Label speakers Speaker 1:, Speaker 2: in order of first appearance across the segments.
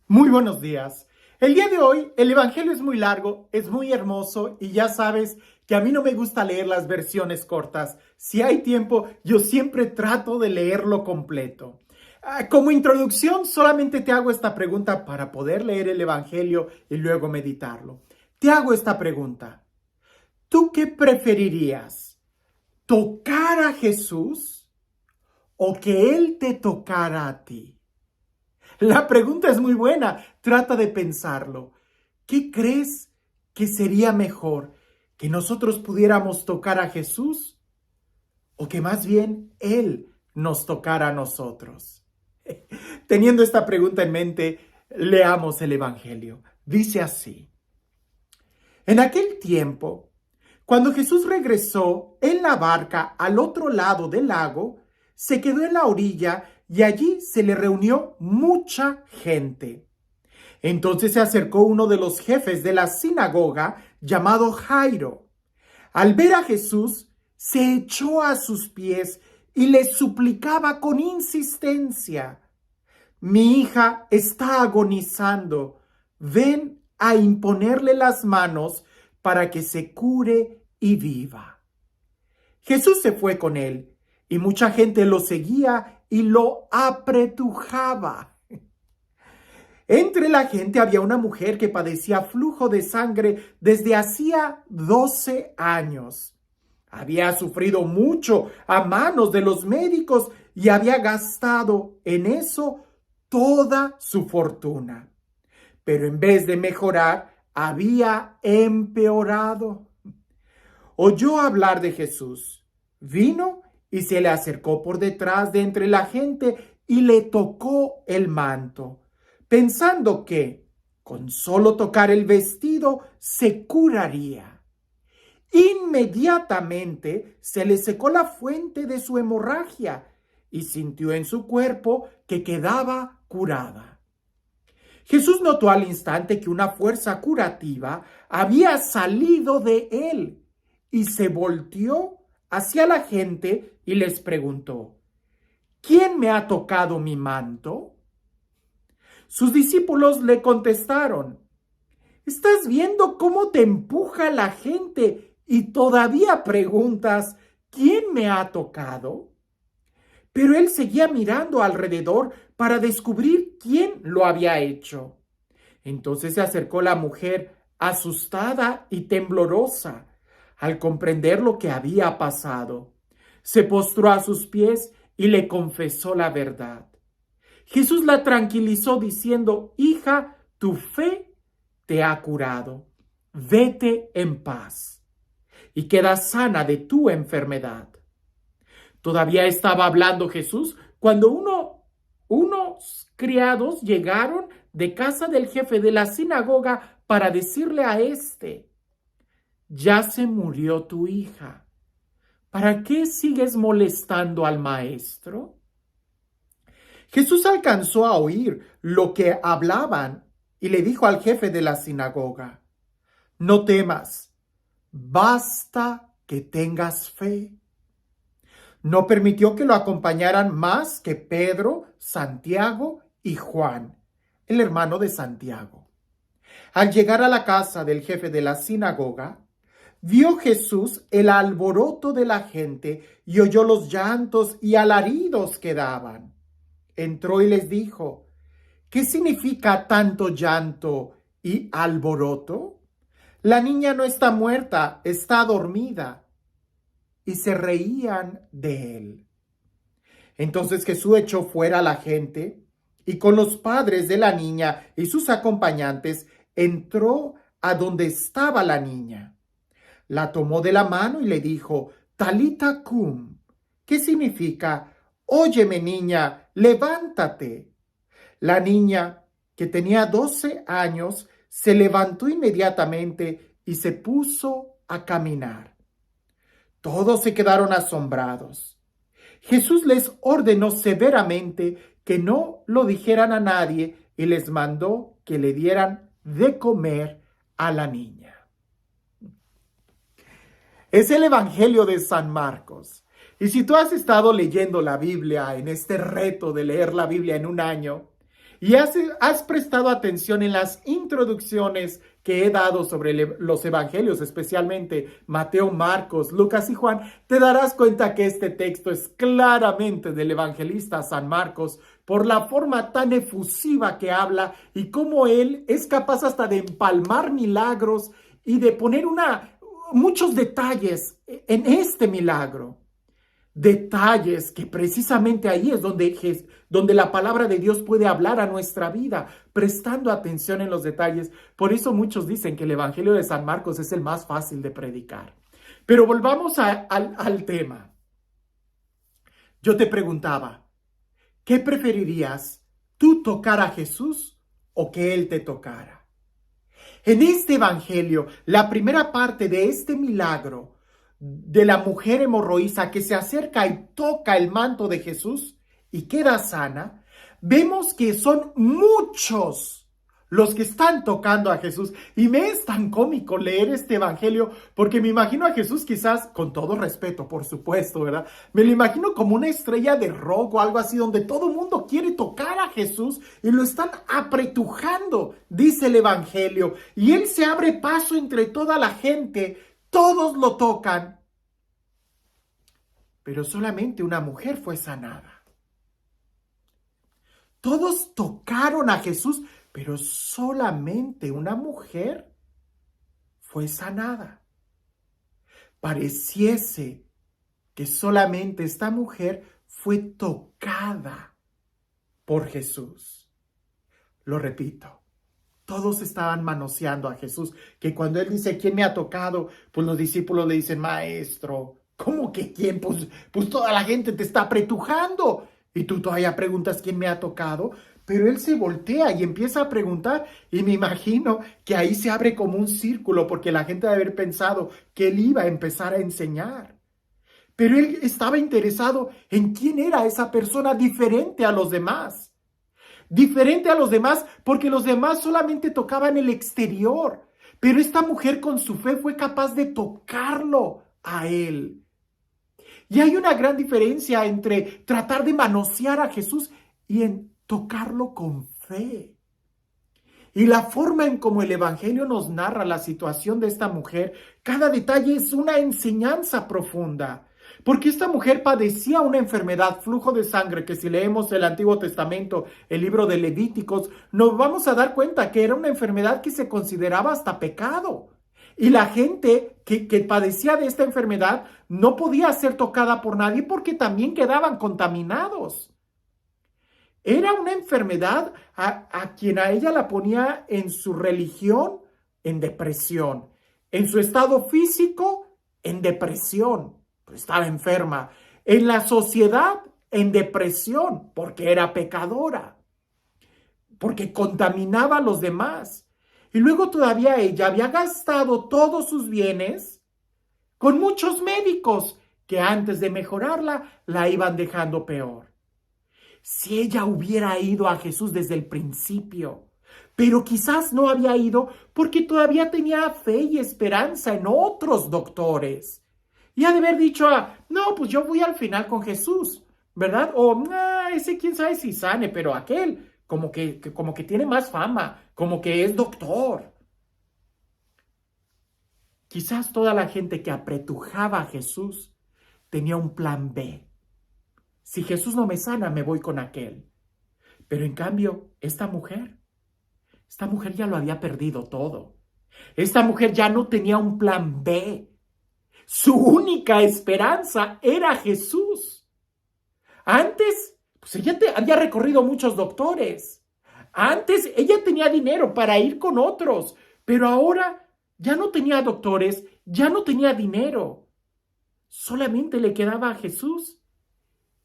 Speaker 1: Muy buenos días. El día de hoy el Evangelio es muy largo, es muy hermoso y ya sabes que a mí no me gusta leer las versiones cortas. Si hay tiempo, yo siempre trato de leerlo completo. Como introducción, solamente te hago esta pregunta para poder leer el Evangelio y luego meditarlo. Te hago esta pregunta. ¿Tú qué preferirías? ¿Tocar a Jesús o que Él te tocara a ti? La pregunta es muy buena. Trata de pensarlo. ¿Qué crees que sería mejor? ¿Que nosotros pudiéramos tocar a Jesús o que más bien Él nos tocara a nosotros? Teniendo esta pregunta en mente, leamos el Evangelio. Dice así. En aquel tiempo, cuando Jesús regresó en la barca al otro lado del lago, se quedó en la orilla y allí se le reunió mucha gente. Entonces se acercó uno de los jefes de la sinagoga, llamado Jairo. Al ver a Jesús, se echó a sus pies y le suplicaba con insistencia: Mi hija está agonizando. Ven a imponerle las manos para que se cure y viva. Jesús se fue con él y mucha gente lo seguía y lo apretujaba. Entre la gente había una mujer que padecía flujo de sangre desde hacía 12 años. Había sufrido mucho a manos de los médicos y había gastado en eso toda su fortuna. Pero en vez de mejorar, había empeorado. Oyó hablar de Jesús, vino y se le acercó por detrás de entre la gente y le tocó el manto, pensando que con solo tocar el vestido se curaría. Inmediatamente se le secó la fuente de su hemorragia y sintió en su cuerpo que quedaba curada. Jesús notó al instante que una fuerza curativa había salido de él y se volteó hacia la gente y les preguntó: ¿Quién me ha tocado mi manto? Sus discípulos le contestaron: ¿Estás viendo cómo te empuja la gente y todavía preguntas ¿quién me ha tocado? Pero él seguía mirando alrededor para descubrir quién lo había hecho. Entonces se acercó la mujer, asustada y temblorosa, al comprender lo que había pasado. Se postró a sus pies y le confesó la verdad. Jesús la tranquilizó diciendo: Hija, tu fe te ha curado. Vete en paz y queda sana de tu enfermedad. Todavía estaba hablando Jesús cuando unos criados llegaron de casa del jefe de la sinagoga para decirle a éste: Ya se murió tu hija. ¿Para qué sigues molestando al maestro? Jesús alcanzó a oír lo que hablaban y le dijo al jefe de la sinagoga: No temas, basta que tengas fe. No permitió que lo acompañaran más que Pedro, Santiago y Juan, el hermano de Santiago. Al llegar a la casa del jefe de la sinagoga, vio Jesús el alboroto de la gente y oyó los llantos y alaridos que daban. Entró y les dijo: ¿Qué significa tanto llanto y alboroto? La niña no está muerta, está dormida. Y se reían de él. Entonces Jesús echó fuera a la gente y con los padres de la niña y sus acompañantes entró a donde estaba la niña. La tomó de la mano y le dijo: Talita cum, ¿qué significa? Óyeme, niña, levántate. La niña, que tenía 12 años, se levantó inmediatamente y se puso a caminar. Todos se quedaron asombrados. Jesús les ordenó severamente que no lo dijeran a nadie y les mandó que le dieran de comer a la niña. Es el Evangelio de San Marcos. Y si tú has estado leyendo la Biblia en este reto de leer la Biblia en un año, Y has prestado atención en las introducciones que he dado sobre los evangelios, especialmente Mateo, Marcos, Lucas y Juan, te darás cuenta que este texto es claramente del evangelista San Marcos por la forma tan efusiva que habla y cómo él es capaz hasta de empalmar milagros y de poner muchos detalles en este milagro. Detalles que precisamente ahí es donde la palabra de Dios puede hablar a nuestra vida, prestando atención en los detalles. Por eso muchos dicen que el Evangelio de San Marcos es el más fácil de predicar. Pero volvamos al tema. Yo te preguntaba, ¿qué preferirías? ¿Tú tocar a Jesús o que Él te tocara? En este Evangelio, la primera parte de este milagro de la mujer hemorroísa que se acerca y toca el manto de Jesús y queda sana, vemos que son muchos los que están tocando a Jesús. Y me es tan cómico leer este evangelio porque me imagino a Jesús quizás, con todo respeto, por supuesto, ¿verdad? Me lo imagino como una estrella de rock o algo así donde todo el mundo quiere tocar a Jesús y lo están apretujando, dice el evangelio. Y él se abre paso entre toda la gente. Todos lo tocan, pero solamente una mujer fue sanada. Todos tocaron a Jesús, pero solamente una mujer fue sanada. Pareciese que solamente esta mujer fue tocada por Jesús. Lo repito. Todos estaban manoseando a Jesús, que cuando él dice, ¿quién me ha tocado? Pues los discípulos le dicen, maestro, ¿cómo que quién? Pues toda la gente te está apretujando. Y tú todavía preguntas, ¿quién me ha tocado? Pero él se voltea y empieza a preguntar, y me imagino que ahí se abre como un círculo, porque la gente debe haber pensado que él iba a empezar a enseñar. Pero él estaba interesado en quién era esa persona diferente a los demás. Diferente a los demás, porque los demás solamente tocaban el exterior. Pero esta mujer con su fe fue capaz de tocarlo a él. Y hay una gran diferencia entre tratar de manosear a Jesús y en tocarlo con fe. Y la forma en cómo el Evangelio nos narra la situación de esta mujer, cada detalle es una enseñanza profunda. Porque esta mujer padecía una enfermedad, flujo de sangre, que si leemos el Antiguo Testamento, el libro de Levíticos, nos vamos a dar cuenta que era una enfermedad que se consideraba hasta pecado. Y la gente que padecía de esta enfermedad no podía ser tocada por nadie porque también quedaban contaminados. Era una enfermedad a quien a ella la ponía en su religión en depresión, en su estado físico en depresión. Estaba enferma, en la sociedad en depresión, porque era pecadora, porque contaminaba a los demás. Y luego todavía ella había gastado todos sus bienes con muchos médicos que antes de mejorarla, la iban dejando peor. Si ella hubiera ido a Jesús desde el principio, pero quizás no había ido porque todavía tenía fe y esperanza en otros doctores. Y ha de haber dicho, no, pues yo voy al final con Jesús, ¿verdad? O, ese quién sabe si sane, pero aquel como que tiene más fama, como que es doctor. Quizás toda la gente que apretujaba a Jesús tenía un plan B. Si Jesús no me sana, me voy con aquel. Pero en cambio, esta mujer ya lo había perdido todo. Esta mujer ya no tenía un plan B. Su única esperanza era Jesús. Antes, pues ella había recorrido muchos doctores. Antes, ella tenía dinero para ir con otros, pero ahora ya no tenía doctores, ya no tenía dinero. Solamente le quedaba a Jesús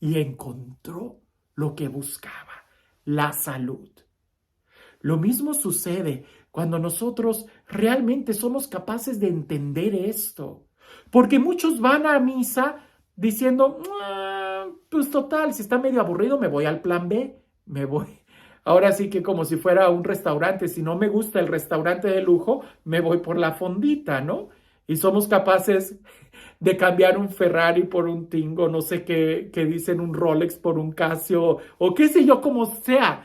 Speaker 1: y encontró lo que buscaba, la salud. Lo mismo sucede cuando nosotros realmente somos capaces de entender esto. Porque muchos van a misa diciendo, pues total, si está medio aburrido me voy al plan B, me voy. Ahora sí que como si fuera un restaurante, si no me gusta el restaurante de lujo, me voy por la fondita, ¿no? Y somos capaces de cambiar un Ferrari por un Twingo, no sé qué dicen, un Rolex por un Casio, o qué sé yo, como sea.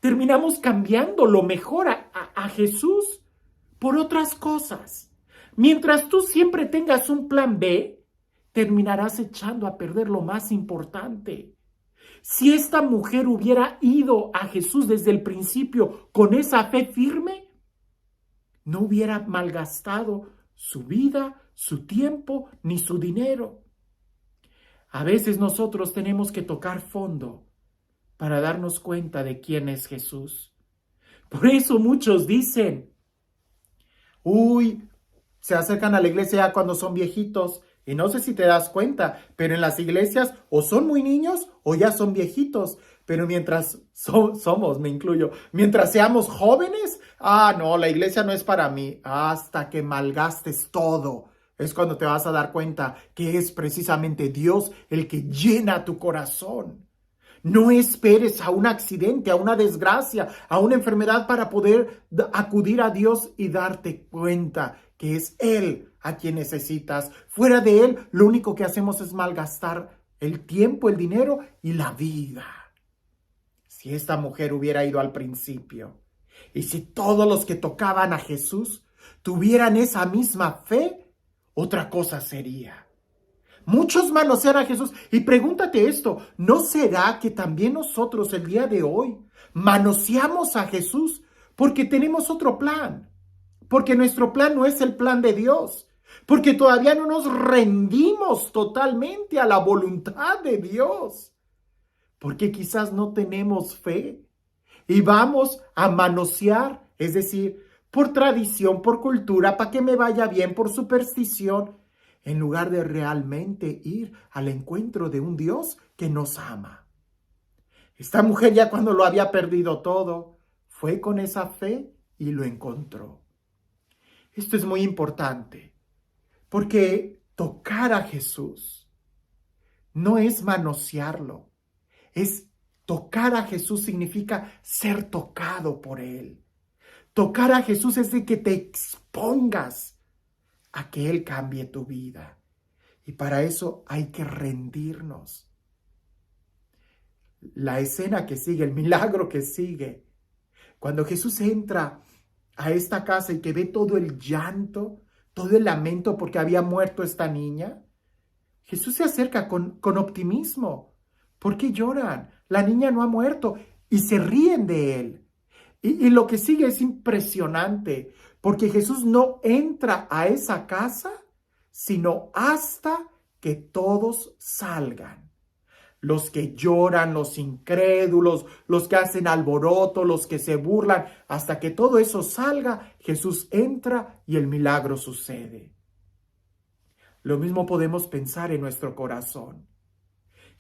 Speaker 1: terminamos cambiando lo mejor a Jesús por otras cosas. Mientras tú siempre tengas un plan B, terminarás echando a perder lo más importante. Si esta mujer hubiera ido a Jesús desde el principio con esa fe firme, no hubiera malgastado su vida, su tiempo, ni su dinero. A veces nosotros tenemos que tocar fondo para darnos cuenta de quién es Jesús. Por eso muchos dicen, uy, se acercan a la iglesia ya cuando son viejitos. Y no sé si te das cuenta, pero en las iglesias o son muy niños o ya son viejitos. Pero mientras somos, me incluyo, mientras seamos jóvenes, no, la iglesia no es para mí. Hasta que malgastes todo, es cuando te vas a dar cuenta que es precisamente Dios el que llena tu corazón. No esperes a un accidente, a una desgracia, a una enfermedad para poder acudir a Dios y darte cuenta que es Él a quien necesitas. Fuera de Él, lo único que hacemos es malgastar el tiempo, el dinero y la vida. Si esta mujer hubiera ido al principio y si todos los que tocaban a Jesús tuvieran esa misma fe, otra cosa sería. Muchos manosean a Jesús. Y pregúntate esto, ¿no será que también nosotros el día de hoy manoseamos a Jesús porque tenemos otro plan? Porque nuestro plan no es el plan de Dios. Porque todavía no nos rendimos totalmente a la voluntad de Dios. Porque quizás no tenemos fe y vamos a manosear, es decir, por tradición, por cultura, para que me vaya bien, por superstición, en lugar de realmente ir al encuentro de un Dios que nos ama. Esta mujer ya cuando lo había perdido todo, fue con esa fe y lo encontró. Esto es muy importante, porque tocar a Jesús no es manosearlo, es tocar a Jesús significa ser tocado por Él. Tocar a Jesús es de que te expongas a que Él cambie tu vida. Y para eso hay que rendirnos. La escena que sigue, el milagro que sigue, cuando Jesús entra a esta casa y que ve todo el llanto, todo el lamento porque había muerto esta niña, Jesús se acerca con optimismo. ¿Por qué lloran? La niña no ha muerto y se ríen de Él. Y lo que sigue es impresionante, porque Jesús no entra a esa casa, sino hasta que todos salgan. Los que lloran, los incrédulos, los que hacen alboroto, los que se burlan, hasta que todo eso salga, Jesús entra y el milagro sucede. Lo mismo podemos pensar en nuestro corazón.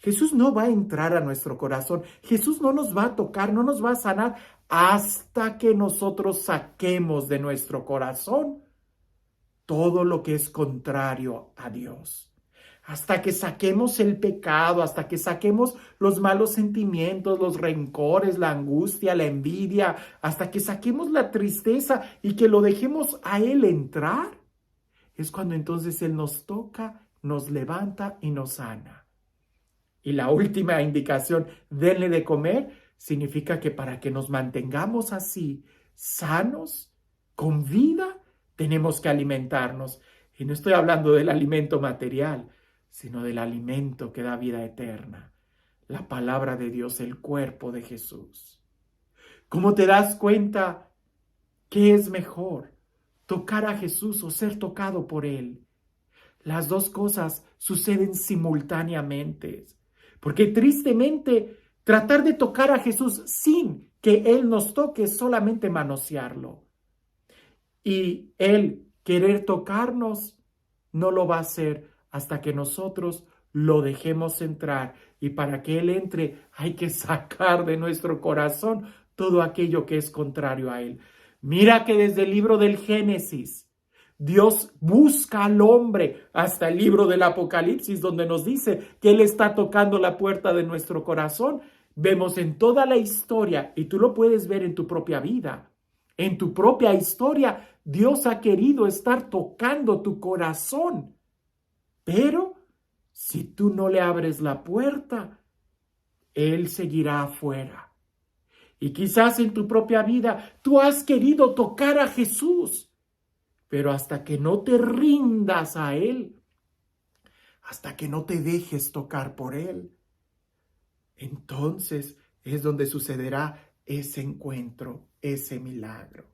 Speaker 1: Jesús no va a entrar a nuestro corazón. Jesús no nos va a tocar, no nos va a sanar hasta que nosotros saquemos de nuestro corazón todo lo que es contrario a Dios. Hasta que saquemos el pecado, hasta que saquemos los malos sentimientos, los rencores, la angustia, la envidia, hasta que saquemos la tristeza y que lo dejemos a Él entrar, es cuando entonces Él nos toca, nos levanta y nos sana. Y la última indicación, denle de comer, significa que para que nos mantengamos así, sanos, con vida, tenemos que alimentarnos. Y no estoy hablando del alimento material, sino del alimento que da vida eterna. La palabra de Dios, el cuerpo de Jesús. ¿Cómo te das cuenta qué es mejor? ¿Tocar a Jesús o ser tocado por Él? Las dos cosas suceden simultáneamente. Porque tristemente, tratar de tocar a Jesús sin que Él nos toque es solamente manosearlo. Y Él querer tocarnos no lo va a hacer hasta que nosotros lo dejemos entrar. Y para que Él entre hay que sacar de nuestro corazón todo aquello que es contrario a Él. Mira que desde el libro del Génesis, Dios busca al hombre hasta el libro del Apocalipsis, donde nos dice que Él está tocando la puerta de nuestro corazón. Vemos en toda la historia, y tú lo puedes ver en tu propia vida, en tu propia historia, Dios ha querido estar tocando tu corazón. Pero si tú no le abres la puerta, Él seguirá afuera. Y quizás en tu propia vida tú has querido tocar a Jesús, pero hasta que no te rindas a Él, hasta que no te dejes tocar por Él, entonces es donde sucederá ese encuentro, ese milagro.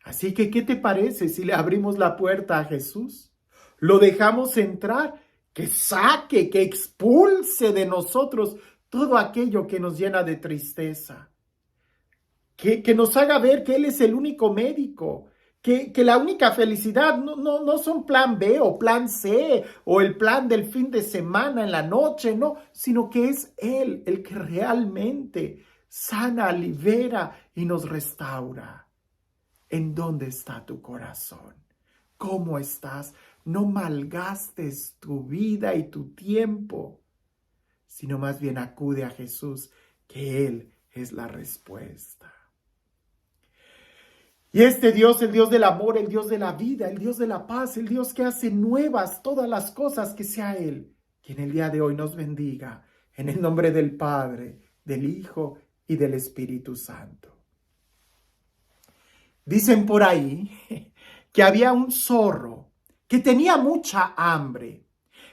Speaker 1: Así que, ¿qué te parece si le abrimos la puerta a Jesús? Lo dejamos entrar, que saque, que expulse de nosotros todo aquello que nos llena de tristeza. Que nos haga ver que Él es el único médico, que la única felicidad no son plan B o plan C o el plan del fin de semana en la noche, no, sino que es Él el que realmente sana, libera y nos restaura. ¿En dónde está tu corazón? ¿Cómo estás? No malgastes tu vida y tu tiempo, sino más bien acude a Jesús, que Él es la respuesta. Y este Dios, el Dios del amor, el Dios de la vida, el Dios de la paz, el Dios que hace nuevas todas las cosas, que sea Él quien el día de hoy nos bendiga, en el nombre del Padre, del Hijo y del Espíritu Santo. Dicen por ahí que había un zorro que tenía mucha hambre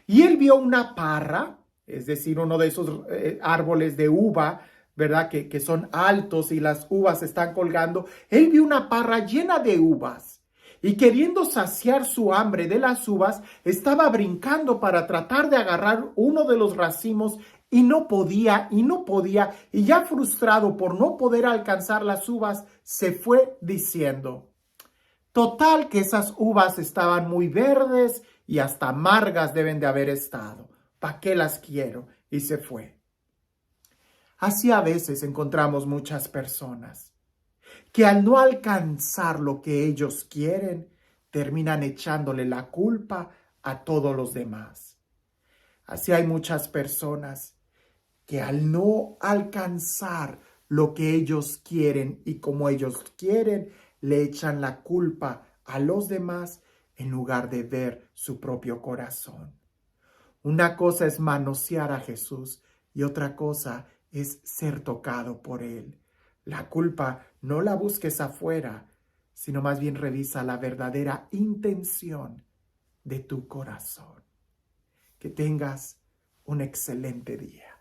Speaker 1: y él vio una parra, es decir, uno de esos árboles de uva, ¿verdad? Que son altos y las uvas están colgando. Él vio una parra llena de uvas y queriendo saciar su hambre de las uvas, estaba brincando para tratar de agarrar uno de los racimos y no podía, y ya frustrado por no poder alcanzar las uvas, se fue diciendo: total que esas uvas estaban muy verdes y hasta amargas deben de haber estado. ¿Para qué las quiero? Y se fue. Así a veces encontramos muchas personas que al no alcanzar lo que ellos quieren, terminan echándole la culpa a todos los demás. Así hay muchas personas que al no alcanzar lo que ellos quieren y como ellos quieren, le echan la culpa a los demás en lugar de ver su propio corazón. Una cosa es manosear a Jesús y otra cosa es ser tocado por Él. La culpa no la busques afuera, sino más bien revisa la verdadera intención de tu corazón. Que tengas un excelente día.